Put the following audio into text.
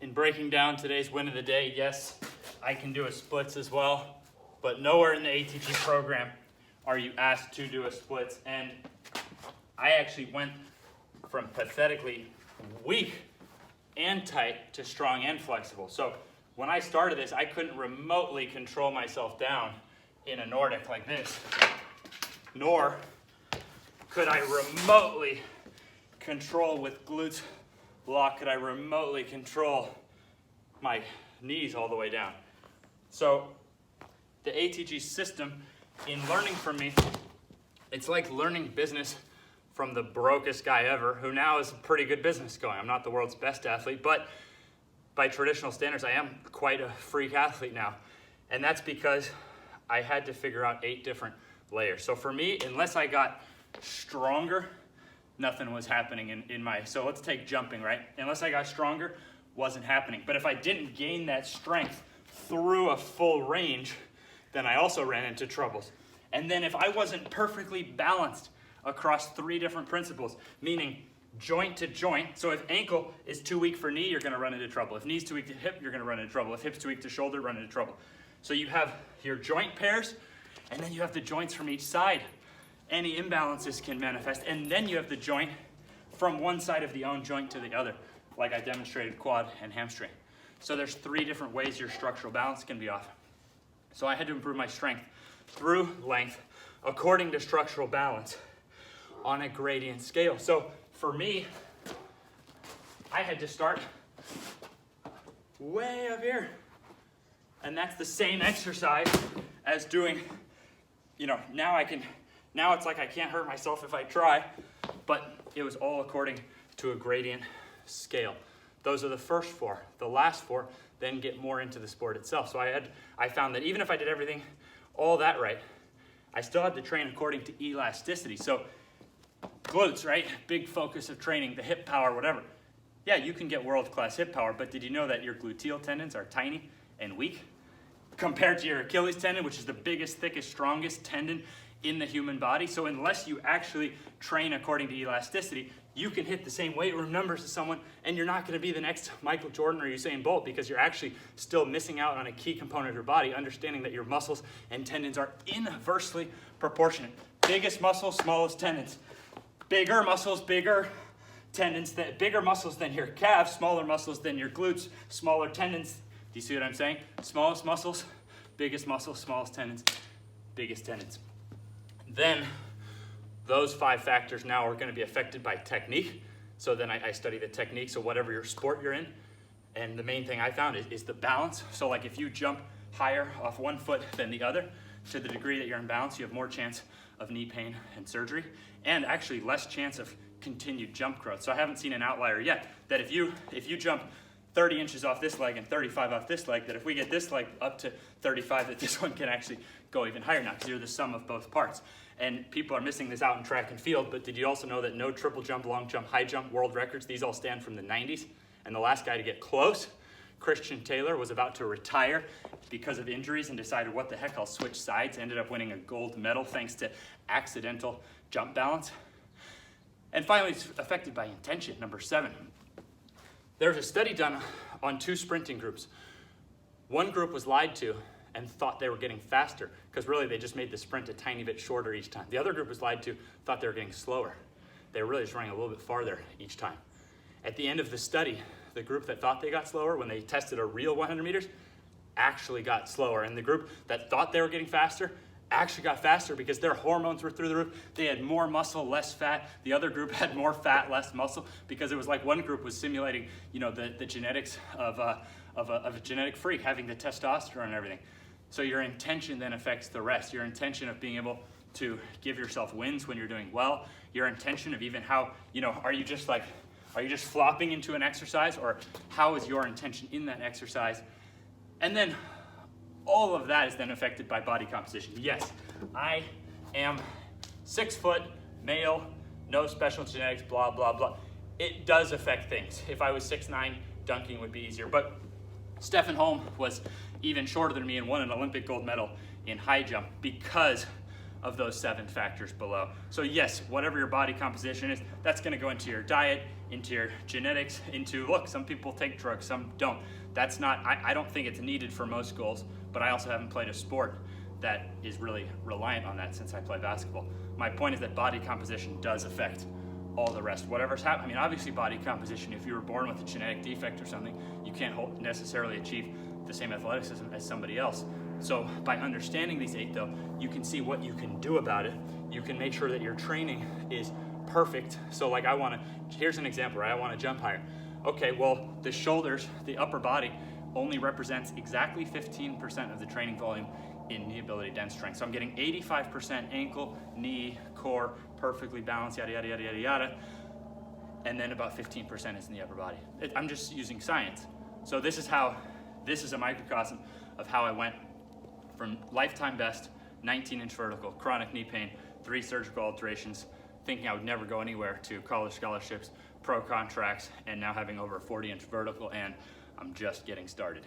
in breaking down today's win of the day, yes, I can do a splits as well, but nowhere in the ATG program are you asked to do a splits. And I actually went from pathetically weak and tight to strong and flexible. So when I started this, I couldn't remotely control myself down in a Nordic like this, nor could I remotely control with glutes lock, could I remotely control my knees all the way down. So the ATG system, in learning from me, it's like learning business from the brokest guy ever, who now is a pretty good business going. I'm not the world's best athlete, but by traditional standards, I am quite a freak athlete now. And that's because I had to figure out 8 different layers. So for me, unless I got stronger, nothing was happening in my, so let's take jumping, right? Unless I got stronger, wasn't happening. But if I didn't gain that strength through a full range, then I also ran into troubles. And then if I wasn't perfectly balanced across 3 different principles, meaning joint to joint, so if ankle is too weak for knee, you're gonna run into trouble. If knee's too weak to hip, you're gonna run into trouble. If hip's too weak to shoulder, run into trouble. So you have your joint pairs, and then you have the joints from each side. Any imbalances can manifest, and then you have the joint from one side of the own joint to the other, like I demonstrated quad and hamstring. So there's 3 different ways your structural balance can be off. So I had to improve my strength through length according to structural balance on a gradient scale. So for me, I had to start way up here. And that's the same exercise as doing, now it's like I can't hurt myself if I try, but it was all according to a gradient scale. Those are the first 4. The last 4 then get more into the sport itself. So I found that even if I did everything all that right, I still had to train according to elasticity. So glutes, right? Big focus of training, the hip power, whatever. Yeah, you can get world-class hip power, but did you know that your gluteal tendons are tiny and weak compared to your Achilles tendon, which is the biggest, thickest, strongest tendon in the human body? So unless you actually train according to elasticity, you can hit the same weight room numbers as someone, and you're not going to be the next Michael Jordan or Usain Bolt, because you're actually still missing out on a key component of your body, understanding that your muscles and tendons are inversely proportionate. Biggest muscles, smallest tendons. Bigger muscles, bigger tendons, bigger muscles than your calves, smaller muscles than your glutes, smaller tendons. Do you see what I'm saying? Smallest muscles, smallest tendons, biggest tendons. Then those 5 factors now are going to be affected by technique. So then I study the technique, so whatever your sport you're in. And the main thing I found is the balance. So like if you jump higher off one foot than the other, to the degree that you're in balance, you have more chance of knee pain and surgery, and actually less chance of continued jump growth. So I haven't seen an outlier yet that if you jump 30 inches off this leg and 35 off this leg, that if we get this leg up to 35, that this one can actually go even higher now, because you're the sum of both parts. And people are missing this out in track and field, but did you also know that no triple jump, long jump, high jump world records, these all stand from the 90s? And the last guy to get close, Christian Taylor, was about to retire because of injuries and decided, what the heck, I'll switch sides. Ended up winning a gold medal thanks to accidental jump balance. And finally, it's affected by intention, number 7. There's a study done on 2 sprinting groups. One group was lied to and thought they were getting faster, because really they just made the sprint a tiny bit shorter each time. The other group was lied to, thought they were getting slower. They were really just running a little bit farther each time. At the end of the study, the group that thought they got slower, when they tested a real 100 meters, actually got slower. And the group that thought they were getting faster actually got faster, because their hormones were through the roof. They had more muscle, less fat. The other group had more fat, less muscle, because it was like one group was simulating, the genetics of a genetic freak, having the testosterone and everything. So your intention then affects the rest. Your intention of being able to give yourself wins when you're doing well. Your intention of even how, are you just flopping into an exercise, or how is your intention in that exercise? And then all of that is then affected by body composition. Yes, I am 6 foot, male, no special genetics, blah, blah, blah. It does affect things. If I was 6'9", dunking would be easier. But Stefan Holm was even shorter than me and won an Olympic gold medal in high jump because of those 7 factors below. So yes, whatever your body composition is, that's gonna go into your diet, into your genetics, into, look, some people take drugs, some don't. That's not, I don't think it's needed for most goals, but I also haven't played a sport that is really reliant on that since I play basketball. My point is that body composition does affect all the rest. Whatever's happening, I mean, obviously body composition, if you were born with a genetic defect or something, you can't necessarily achieve the same athleticism as somebody else. So by understanding these 8 though, you can see what you can do about it. You can make sure that your training is perfect. So like here's an example, right? I wanna jump higher. Okay, well, the shoulders, the upper body only represents exactly 15% of the training volume in knee ability dense strength. So I'm getting 85% ankle, knee, core, perfectly balanced, yada, yada, yada, yada, yada. And then about 15% is in the upper body. I'm just using science. So this is a microcosm of how I went from lifetime best, 19-inch vertical, chronic knee pain, 3 surgical alterations, thinking I would never go anywhere, to college scholarships, pro contracts, and now having over a 40-inch vertical, and I'm just getting started.